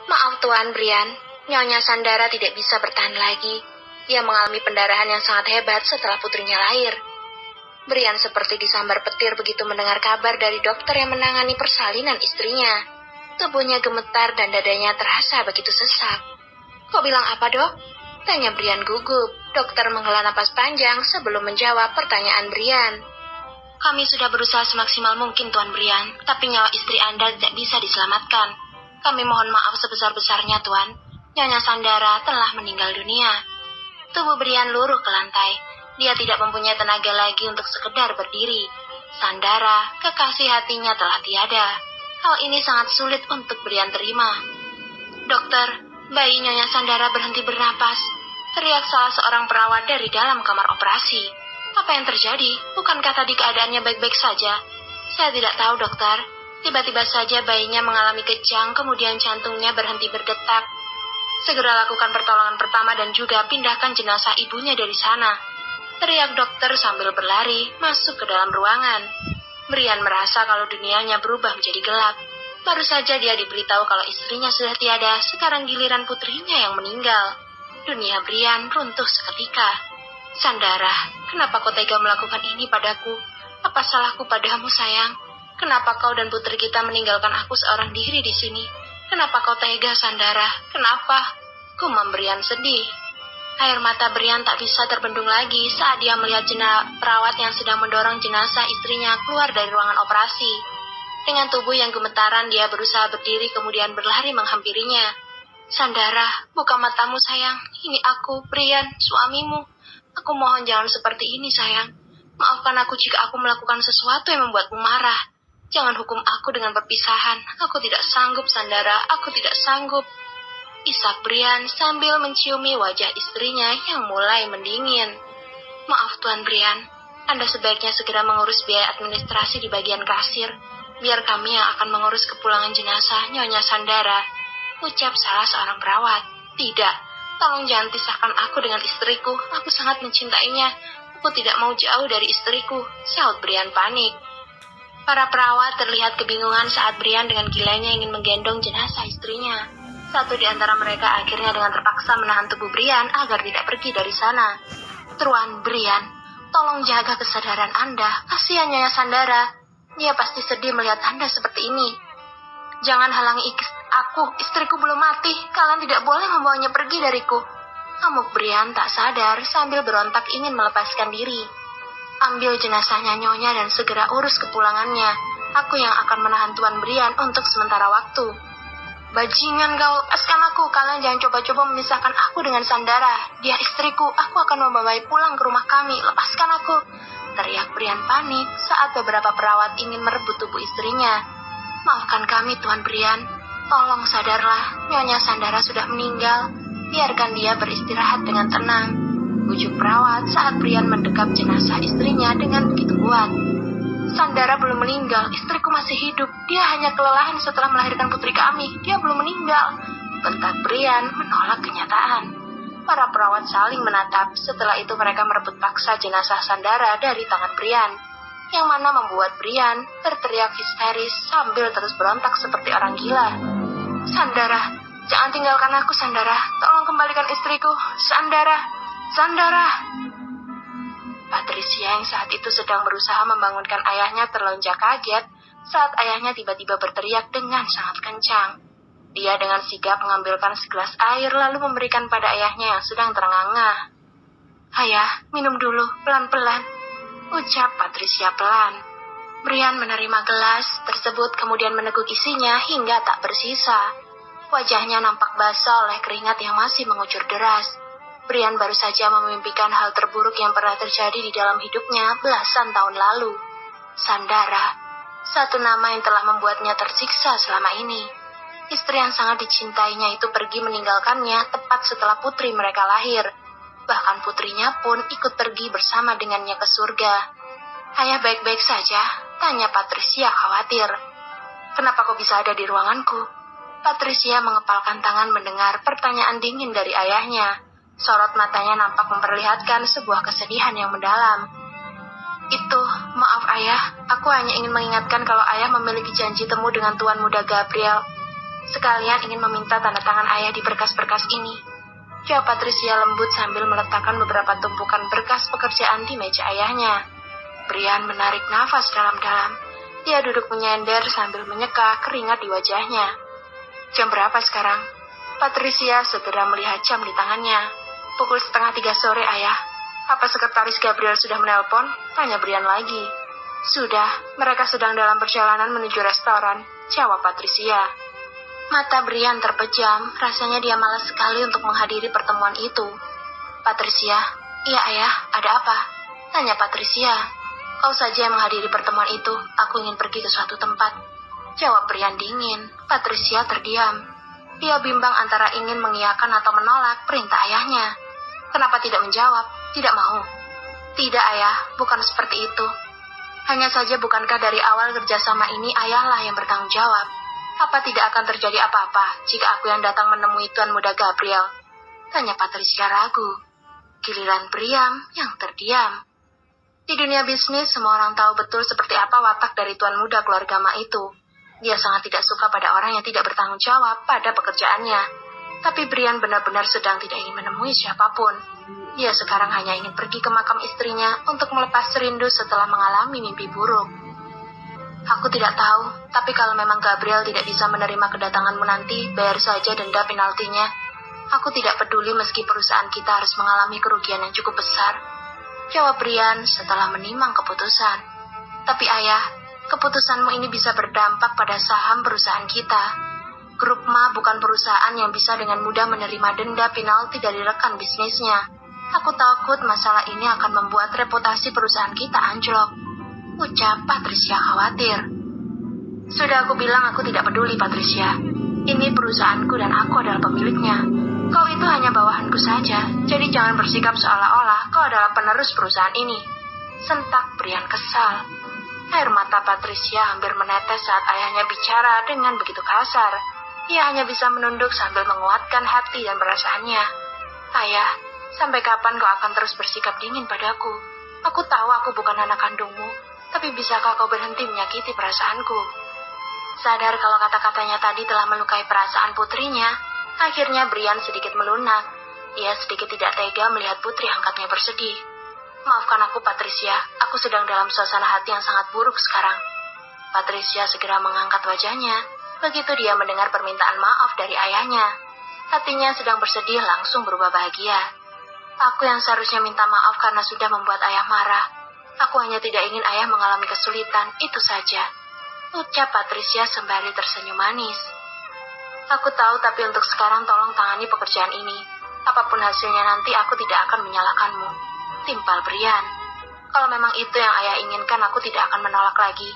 Maaf Tuan Brian, Nyonya Sandara tidak bisa bertahan lagi. Ia mengalami pendarahan yang sangat hebat setelah putrinya lahir. Brian seperti disambar petir begitu mendengar kabar dari dokter yang menangani persalinan istrinya. Tubuhnya gemetar dan dadanya terasa begitu sesak. Kau bilang apa, Dok? Tanya Brian gugup. Dokter menghela napas panjang sebelum menjawab pertanyaan Brian. Kami sudah berusaha semaksimal mungkin, Tuan Brian, tapi nyawa istri Anda tidak bisa diselamatkan. Kami mohon maaf sebesar-besarnya, Tuan. Nyonya Sandara telah meninggal dunia. Tubuh Brian luruh ke lantai. Dia tidak mempunyai tenaga lagi untuk sekedar berdiri. Sandara, kekasih hatinya telah tiada. Hal ini sangat sulit untuk Brian terima. Dokter, bayi Nyonya Sandara berhenti bernapas. Teriak salah seorang perawat dari dalam kamar operasi. Apa yang terjadi? Bukankah tadi keadaannya baik-baik saja? Saya tidak tahu, dokter. Tiba-tiba saja bayinya mengalami kejang, kemudian jantungnya berhenti berdetak. Segera lakukan pertolongan pertama dan juga pindahkan jenazah ibunya dari sana. Teriak dokter sambil berlari masuk ke dalam ruangan. Brian merasa kalau dunianya berubah menjadi gelap. Baru saja dia diberitahu kalau istrinya sudah tiada, sekarang giliran putrinya yang meninggal. Dunia Brian runtuh seketika. Sandara, kenapa kau tega melakukan ini padaku? Apa salahku padamu, sayang? Kenapa kau dan putri kita meninggalkan aku seorang diri di sini? Kenapa kau tega, Sandara? Kenapa? Gumam Brian sedih. Air mata Brian tak bisa terbendung lagi saat dia melihat perawat yang sedang mendorong jenazah istrinya keluar dari ruangan operasi. Dengan tubuh yang gemetaran, dia berusaha berdiri kemudian berlari menghampirinya. Sandara, buka matamu, sayang. Ini aku, Brian, suamimu. Aku mohon jangan seperti ini, sayang. Maafkan aku jika aku melakukan sesuatu yang membuatmu marah. Jangan hukum aku dengan perpisahan. Aku tidak sanggup, Sandara. Aku tidak sanggup. Isak Brian sambil menciumi wajah istrinya yang mulai mendingin. Maaf, Tuan Brian. Anda sebaiknya segera mengurus biaya administrasi di bagian kasir. Biar kami yang akan mengurus kepulangan jenazah Nyonya Sandara. Ucap salah seorang perawat. Tidak. Tolong jangan pisahkan aku dengan istriku. Aku sangat mencintainya. Aku tidak mau jauh dari istriku, saut Brian panik. Para perawat terlihat kebingungan saat Brian dengan gilanya ingin menggendong jenazah istrinya. Satu di antara mereka akhirnya dengan terpaksa menahan tubuh Brian agar tidak pergi dari sana. Tuan Brian, tolong jaga kesadaran Anda. Kasihan Nyonya Sandara. Dia pasti sedih melihat Anda seperti ini. Jangan halangi aku, istriku belum mati. Kalian tidak boleh membawanya pergi dariku. Amuk Brian tak sadar sambil berontak ingin melepaskan diri. Ambil jenazahnya Nyonya dan segera urus kepulangannya. Aku yang akan menahan Tuan Brian untuk sementara waktu. Bajingan kau, lepaskan aku. Kalian jangan coba-coba memisahkan aku dengan Sandara. Dia istriku, aku akan membawanya pulang ke rumah kami. Lepaskan aku. Teriak Brian panik saat beberapa perawat ingin merebut tubuh istrinya. Maafkan kami, Tuan Brian. Tolong sadarlah, Nyonya Sandara sudah meninggal. Biarkan dia beristirahat dengan tenang. Bujuk perawat saat Brian mendekap jenazah istrinya dengan begitu kuat. Sandara belum meninggal, istriku masih hidup. Dia hanya kelelahan setelah melahirkan putri kami. Dia belum meninggal. Bentak Brian menolak kenyataan. Para perawat saling menatap. Setelah itu mereka merebut paksa jenazah Sandara dari tangan Brian, yang mana membuat Brian berteriak histeris sambil terus berontak seperti orang gila. Sandara, jangan tinggalkan aku, Sandara. Tolong kembalikan istriku. Sandara, Sandara. Patricia yang saat itu sedang berusaha membangunkan ayahnya terlonjak kaget saat ayahnya tiba-tiba berteriak dengan sangat kencang. Dia dengan sigap mengambilkan segelas air lalu memberikan pada ayahnya yang sedang terengah-engah. Ayah, minum dulu, pelan-pelan, ucap Patricia pelan. Brian menerima gelas tersebut kemudian meneguk isinya hingga tak bersisa. Wajahnya nampak basah oleh keringat yang masih mengucur deras. Brian baru saja memimpikan hal terburuk yang pernah terjadi di dalam hidupnya belasan tahun lalu. Sandara, satu nama yang telah membuatnya tersiksa selama ini. Istri yang sangat dicintainya itu pergi meninggalkannya tepat setelah putri mereka lahir. Bahkan putrinya pun ikut pergi bersama dengannya ke surga. Ayah baik-baik saja? Tanya Patricia khawatir. Kenapa kau bisa ada di ruanganku? Patricia mengepalkan tangan mendengar pertanyaan dingin dari ayahnya. Sorot matanya nampak memperlihatkan sebuah kesedihan yang mendalam. Itu, maaf ayah, aku hanya ingin mengingatkan kalau ayah memiliki janji temu dengan Tuan Muda Gabriel. Sekalian ingin meminta tanda tangan ayah di berkas-berkas ini. Jawab Patricia lembut sambil meletakkan beberapa tumpukan berkas pekerjaan di meja ayahnya. Brian menarik nafas dalam-dalam. Dia duduk menyender sambil menyeka keringat di wajahnya. Jam berapa sekarang? Patricia segera melihat jam di tangannya. Pukul 2:30 sore, ayah. Apa sekretaris Gabriel sudah menelpon? Tanya Brian lagi. Sudah, mereka sedang dalam perjalanan menuju restoran, jawab Patricia. Mata Brian terpejam, rasanya dia malas sekali untuk menghadiri pertemuan itu. Patricia, iya ayah, ada apa? Tanya Patricia. Kau saja yang menghadiri pertemuan itu, aku ingin pergi ke suatu tempat. Jawab Brian dingin. Patricia terdiam. Dia bimbang antara ingin mengiyakan atau menolak perintah ayahnya. Kenapa tidak menjawab? Tidak mau. Tidak ayah, bukan seperti itu. Hanya saja bukankah dari awal kerjasama ini ayahlah yang bertanggung jawab? Apa tidak akan terjadi apa-apa jika aku yang datang menemui Tuan Muda Gabriel? Tanya Patricia ragu. Giliran Brian yang terdiam. Di dunia bisnis, semua orang tahu betul seperti apa watak dari Tuan Muda keluarga Ma itu. Dia sangat tidak suka pada orang yang tidak bertanggung jawab pada pekerjaannya. Tapi Brian benar-benar sedang tidak ingin menemui siapapun. Dia sekarang hanya ingin pergi ke makam istrinya untuk melepas rindu setelah mengalami mimpi buruk. Aku tidak tahu, tapi kalau memang Gabriel tidak bisa menerima kedatanganmu nanti, bayar saja denda penaltinya. Aku tidak peduli meski perusahaan kita harus mengalami kerugian yang cukup besar. Jawab Brian setelah menimang keputusan. Tapi ayah, keputusanmu ini bisa berdampak pada saham perusahaan kita. Grup Ma bukan perusahaan yang bisa dengan mudah menerima denda penalti dari rekan bisnisnya. Aku takut masalah ini akan membuat reputasi perusahaan kita anjlok. Ucap Patricia khawatir. Sudah aku bilang aku tidak peduli, Patricia. Ini perusahaanku dan aku adalah pemiliknya. Kau itu hanya bawahanku saja, jadi jangan bersikap seolah-olah kau adalah penerus perusahaan ini. Sentak Brian kesal. Air mata Patricia hampir menetes saat ayahnya bicara dengan begitu kasar. Ia hanya bisa menunduk sambil menguatkan hati dan perasaannya. Ayah, sampai kapan kau akan terus bersikap dingin padaku? Aku tahu aku bukan anak kandungmu, tapi bisakah kau berhenti menyakiti perasaanku? Sadar kalau kata-katanya tadi telah melukai perasaan putrinya, akhirnya Brian sedikit melunak. Ia sedikit tidak tega melihat putri angkatnya bersedih. Maafkan aku, Patricia. Aku sedang dalam suasana hati yang sangat buruk sekarang. Patricia segera mengangkat wajahnya. Begitu dia mendengar permintaan maaf dari ayahnya. Hatinya sedang bersedih langsung berubah bahagia. Aku yang seharusnya minta maaf karena sudah membuat ayah marah. Aku hanya tidak ingin ayah mengalami kesulitan, itu saja. Ucap Patricia sembari tersenyum manis. Aku tahu, tapi untuk sekarang tolong tangani pekerjaan ini. Apapun hasilnya nanti aku tidak akan menyalahkanmu. Timpal Brian. Kalau memang itu yang ayah inginkan, aku tidak akan menolak lagi.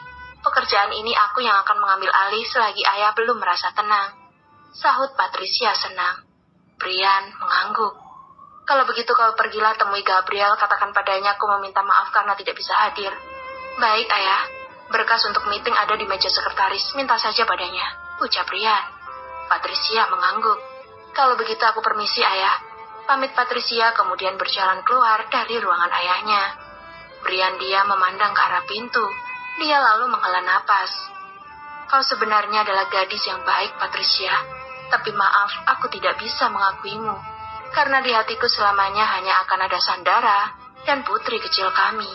Pekerjaan ini aku yang akan mengambil alih selagi ayah belum merasa tenang. Sahut Patricia senang. Brian mengangguk. Kalau begitu kau pergilah temui Gabriel, katakan padanya aku meminta maaf karena tidak bisa hadir. Baik ayah, berkas untuk meeting ada di meja sekretaris, minta saja padanya. Ucap Brian. Patricia mengangguk. Kalau begitu aku permisi ayah. Pamit Patricia kemudian berjalan keluar dari ruangan ayahnya. Brian diam memandang ke arah pintu. Dia lalu menghela napas. Kau sebenarnya adalah gadis yang baik, Patricia. Tapi maaf, aku tidak bisa mengakuimu. Karena di hatiku selamanya hanya akan ada Sandara dan putri kecil kami.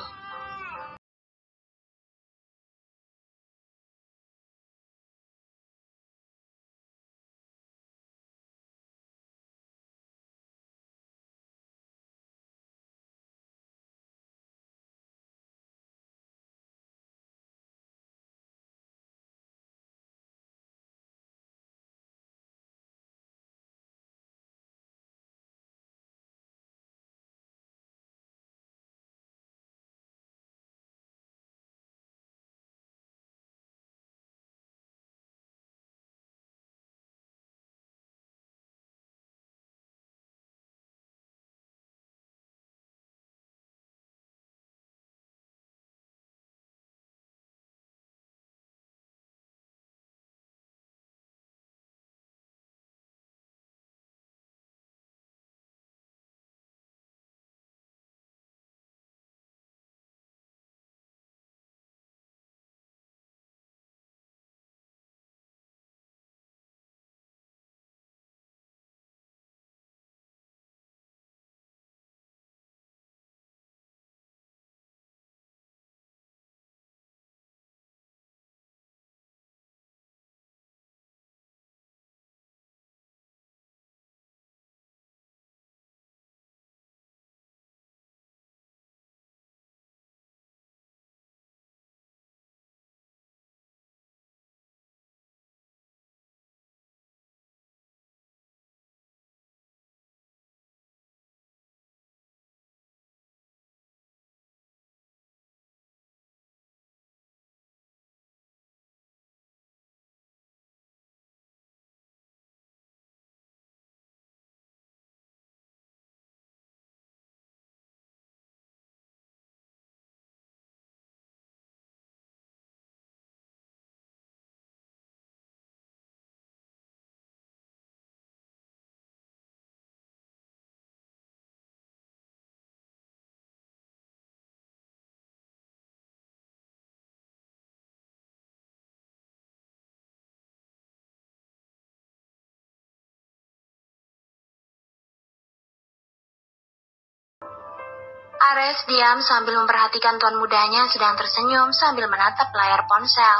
Ares diam sambil memperhatikan tuan mudanya sedang tersenyum sambil menatap layar ponsel.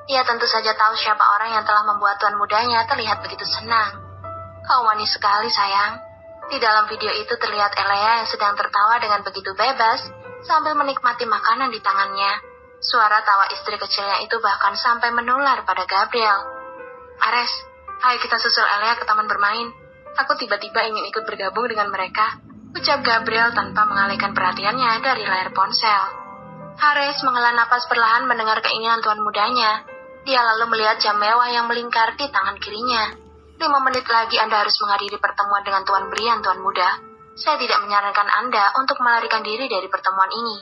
Ia tentu saja tahu siapa orang yang telah membuat tuan mudanya terlihat begitu senang. Kau manis sekali, sayang. Di dalam video itu terlihat Elea yang sedang tertawa dengan begitu bebas sambil menikmati makanan di tangannya. Suara tawa istri kecilnya itu bahkan sampai menular pada Gabriel. Ares, ayo kita susul Elea ke taman bermain. Aku tiba-tiba ingin ikut bergabung dengan mereka, ucap Gabriel tanpa mengalihkan perhatiannya dari layar ponsel. Ares menghela napas perlahan mendengar keinginan tuan mudanya. Dia lalu melihat jam mewah yang melingkar di tangan kirinya. 5 menit lagi Anda harus menghadiri pertemuan dengan Tuan Brian, Tuan Muda. Saya tidak menyarankan Anda untuk melarikan diri dari pertemuan ini.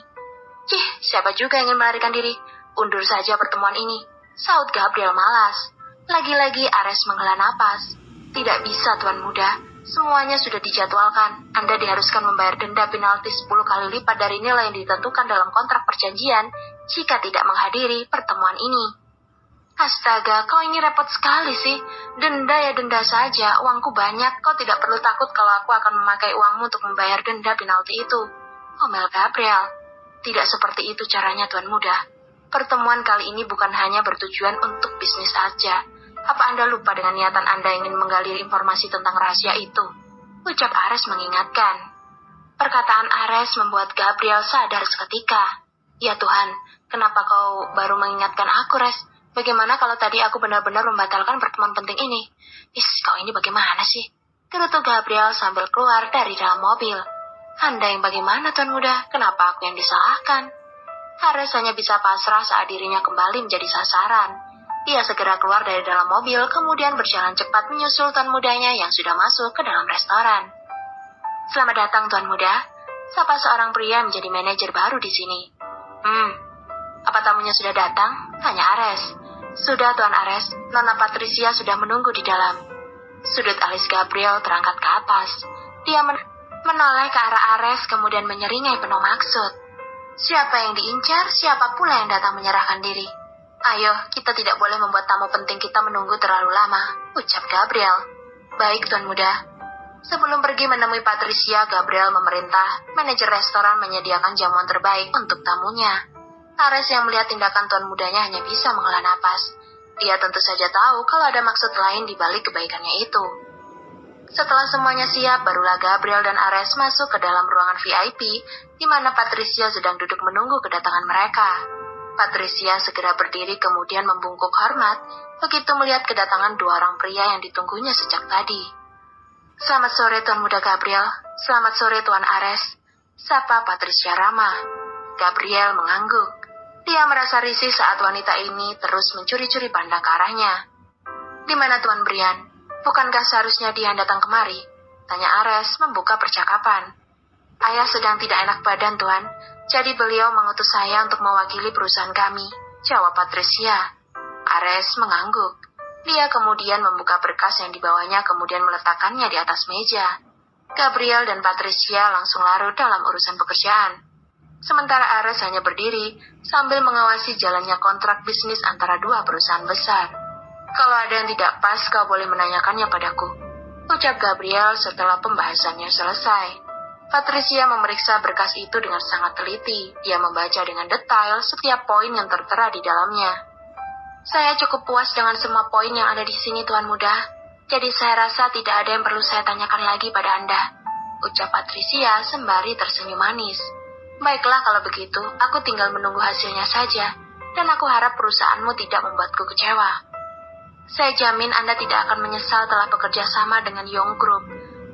Cih, siapa juga yang ingin melarikan diri? Undur saja pertemuan ini, saut Gabriel malas. Lagi-lagi Ares menghela napas. Tidak bisa, Tuan Muda. Semuanya sudah dijadwalkan. Anda diharuskan membayar denda penalti 10 kali lipat dari nilai yang ditentukan dalam kontrak perjanjian jika tidak menghadiri pertemuan ini. Astaga, kau ini repot sekali sih. Denda ya denda saja, uangku banyak. Kau tidak perlu takut kalau aku akan memakai uangmu untuk membayar denda penalti itu. Omel Gabriel. Tidak seperti itu caranya, Tuan Muda. Pertemuan kali ini bukan hanya bertujuan untuk bisnis saja. Apa Anda lupa dengan niatan Anda ingin menggali informasi tentang rahasia itu? Ucap Ares mengingatkan. Perkataan Ares membuat Gabriel sadar seketika. Ya Tuhan, kenapa kau baru mengingatkan aku, Res? Bagaimana kalau tadi aku benar-benar membatalkan pertemuan penting ini? Kau ini bagaimana sih? Gerutu Gabriel sambil keluar dari dalam mobil. Anda yang bagaimana, Tuan Muda? Kenapa aku yang disalahkan? Ares hanya bisa pasrah saat dirinya kembali menjadi sasaran. Ia segera keluar dari dalam mobil, kemudian berjalan cepat menyusul Tuan Mudanya yang sudah masuk ke dalam restoran. Selamat datang, Tuan Muda. Sapa seorang pria menjadi manajer baru di sini. Apa tamunya sudah datang? Tanya Ares. Sudah, Tuan Ares. Nona Patricia sudah menunggu di dalam. Sudut alis Gabriel terangkat ke atas. Dia menoleh ke arah Ares kemudian menyeringai penuh maksud. Siapa yang diincar, siapa pula yang datang menyerahkan diri. Ayo, kita tidak boleh membuat tamu penting kita menunggu terlalu lama, ucap Gabriel. Baik, Tuan Muda. Sebelum pergi menemui Patricia, Gabriel memerintah manajer restoran menyediakan jamuan terbaik untuk tamunya. Ares yang melihat tindakan Tuan Mudanya hanya bisa menghela napas. Dia tentu saja tahu kalau ada maksud lain di balik kebaikannya itu. Setelah semuanya siap, barulah Gabriel dan Ares masuk ke dalam ruangan VIP, di mana Patricia sedang duduk menunggu kedatangan mereka. Patricia segera berdiri kemudian membungkuk hormat, begitu melihat kedatangan 2 orang pria yang ditunggunya sejak tadi. Selamat sore, Tuan Muda Gabriel. Selamat sore, Tuan Ares. Sapa Patricia ramah. Gabriel mengangguk. Dia merasa risih saat wanita ini terus mencuri-curi pandang ke arahnya. Di mana Tuan Brian? Bukankah seharusnya dia yang datang kemari? Tanya Ares membuka percakapan. Ayah sedang tidak enak badan, Tuan. Jadi beliau mengutus saya untuk mewakili perusahaan kami, jawab Patricia. Ares mengangguk. Dia kemudian membuka berkas yang dibawanya kemudian meletakkannya di atas meja. Gabriel dan Patricia langsung larut dalam urusan pekerjaan. Sementara Ares hanya berdiri sambil mengawasi jalannya kontrak bisnis antara 2 perusahaan besar. Kalau ada yang tidak pas, kau boleh menanyakannya padaku, ucap Gabriel setelah pembahasannya selesai. Patricia memeriksa berkas itu dengan sangat teliti. Dia membaca dengan detail setiap poin yang tertera di dalamnya. Saya cukup puas dengan semua poin yang ada di sini, Tuan Muda. Jadi saya rasa tidak ada yang perlu saya tanyakan lagi pada Anda, ucap Patricia sembari tersenyum manis. Baiklah kalau begitu, aku tinggal menunggu hasilnya saja, dan aku harap perusahaanmu tidak membuatku kecewa. Saya jamin Anda tidak akan menyesal telah bekerja sama dengan Young Group,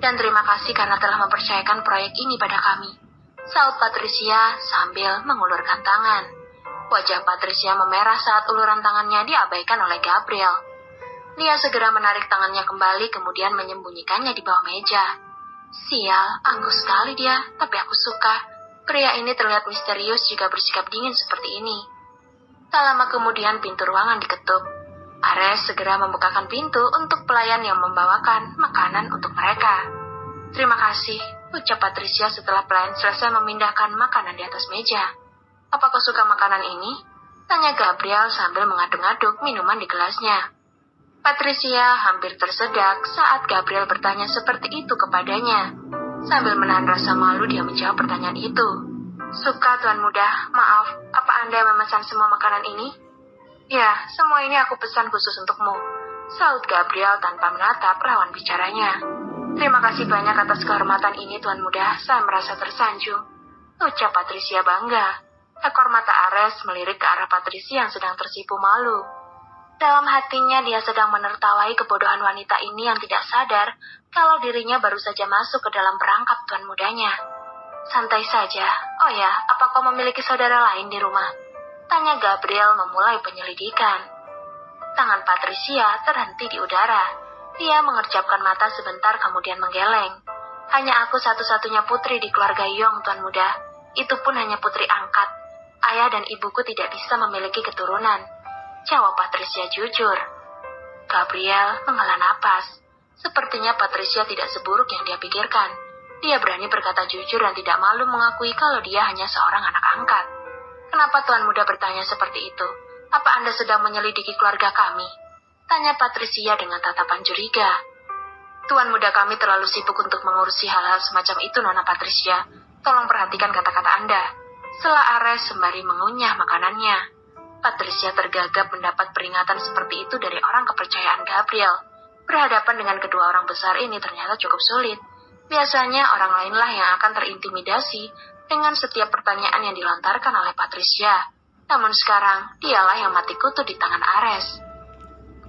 dan terima kasih karena telah mempercayakan proyek ini pada kami, saut Patricia sambil mengulurkan tangan. Wajah Patricia memerah saat uluran tangannya diabaikan oleh Gabriel. Dia segera menarik tangannya kembali kemudian menyembunyikannya di bawah meja. Sial, angkuh sekali dia, tapi aku suka. Pria ini terlihat misterius jika bersikap dingin seperti ini. Tak lama kemudian pintu ruangan diketuk. Ares segera membukakan pintu untuk pelayan yang membawakan makanan untuk mereka. Terima kasih, ucap Patricia setelah pelayan selesai memindahkan makanan di atas meja. Apa kau suka makanan ini? Tanya Gabriel sambil mengaduk-aduk minuman di gelasnya. Patricia hampir tersedak saat Gabriel bertanya seperti itu kepadanya. Sambil menahan rasa malu, dia menjawab pertanyaan itu. Suka, Tuan Muda. Maaf, apa Anda memesan semua makanan ini? Ya, semua ini aku pesan khusus untukmu, saut Gabriel tanpa menatap lawan bicaranya. Terima kasih banyak atas kehormatan ini, Tuan Muda. Saya merasa tersanjung, ucap Patricia bangga. Ekor mata Ares melirik ke arah Patricia yang sedang tersipu malu. Dalam hatinya dia sedang menertawai kebodohan wanita ini yang tidak sadar kalau dirinya baru saja masuk ke dalam perangkap Tuan Mudanya. Santai saja. Oh ya, apa kau memiliki saudara lain di rumah? Tanya Gabriel memulai penyelidikan. Tangan Patricia terhenti di udara. Dia mengerjapkan mata sebentar kemudian menggeleng. Hanya aku satu-satunya putri di keluarga Yong, Tuan Muda. Itu pun hanya putri angkat. Ayah dan ibuku tidak bisa memiliki keturunan, jawab Patricia jujur. Gabriel menghela napas. Sepertinya Patricia tidak seburuk yang dia pikirkan. Dia berani berkata jujur dan tidak malu mengakui kalau dia hanya seorang anak angkat. Kenapa Tuan Muda bertanya seperti itu? Apa Anda sedang menyelidiki keluarga kami? Tanya Patricia dengan tatapan curiga. Tuan Muda kami terlalu sibuk untuk mengurusi hal-hal semacam itu, Nona Patricia. Tolong perhatikan kata-kata Anda. Sela Ares sembari mengunyah makanannya. Patricia tergagap mendapat peringatan seperti itu dari orang kepercayaan Gabriel. Berhadapan dengan kedua orang besar ini ternyata cukup sulit. Biasanya orang lainlah yang akan terintimidasi dengan setiap pertanyaan yang dilontarkan oleh Patricia. Namun sekarang, dialah yang mati kutu di tangan Ares.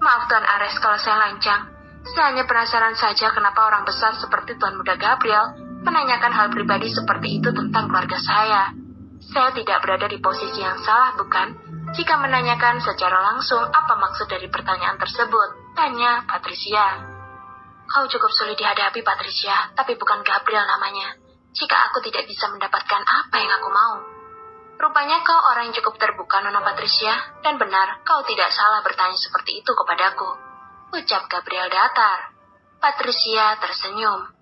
Maaf Tuan Ares kalau saya lancang. Saya hanya penasaran saja kenapa orang besar seperti Tuan Muda Gabriel menanyakan hal pribadi seperti itu tentang keluarga saya. Saya tidak berada di posisi yang salah, bukan? Jika menanyakan secara langsung apa maksud dari pertanyaan tersebut, tanya Patricia. Kau cukup sulit dihadapi, Patricia, tapi bukan Gabriel namanya. Jika aku tidak bisa mendapatkan apa yang aku mau. Rupanya kau orang yang cukup terbuka, Nona Patricia, dan benar, kau tidak salah bertanya seperti itu kepadaku, ucap Gabriel datar. Patricia tersenyum.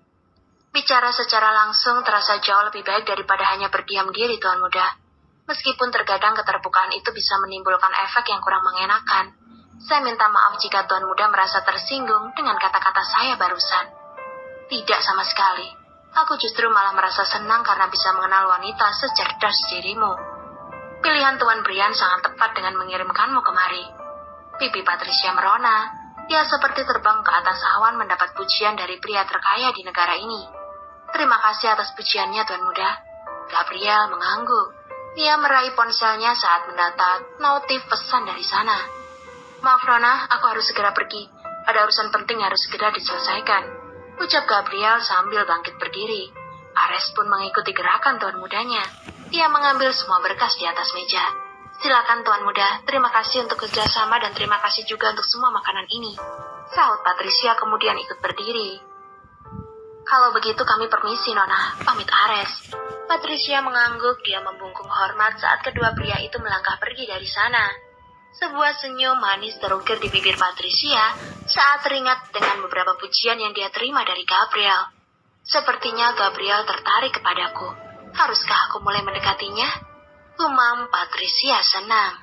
Bicara secara langsung terasa jauh lebih baik daripada hanya berdiam diri, Tuan Muda. Meskipun terkadang keterbukaan itu bisa menimbulkan efek yang kurang mengenakan. Saya minta maaf jika Tuan Muda merasa tersinggung dengan kata-kata saya barusan. Tidak sama sekali. Aku justru malah merasa senang karena bisa mengenal wanita secerdas dirimu. Pilihan Tuan Brian sangat tepat dengan mengirimkanmu kemari. Pipi Patricia merona. Dia seperti terbang ke atas awan mendapat pujian dari pria terkaya di negara ini. Terima kasih atas pujiannya, Tuan Muda. Gabriel mengangguk. Dia meraih ponselnya saat mendapat notif pesan dari sana. Maaf Nona, aku harus segera pergi. Ada urusan penting harus segera diselesaikan, ucap Gabriel sambil bangkit berdiri. Ares pun mengikuti gerakan Tuan Mudanya. Dia mengambil semua berkas di atas meja. Silakan Tuan Muda, terima kasih untuk kerjasama dan terima kasih juga untuk semua makanan ini, saut Patricia kemudian ikut berdiri. Kalau begitu kami permisi Nona, pamit Ares. Patricia mengangguk, dia membungkuk hormat saat kedua pria itu melangkah pergi dari sana. Sebuah senyum manis terukir di bibir Patricia saat teringat dengan beberapa pujian yang dia terima dari Gabriel. Sepertinya Gabriel tertarik kepadaku. Haruskah aku mulai mendekatinya? Gumam Patricia senang.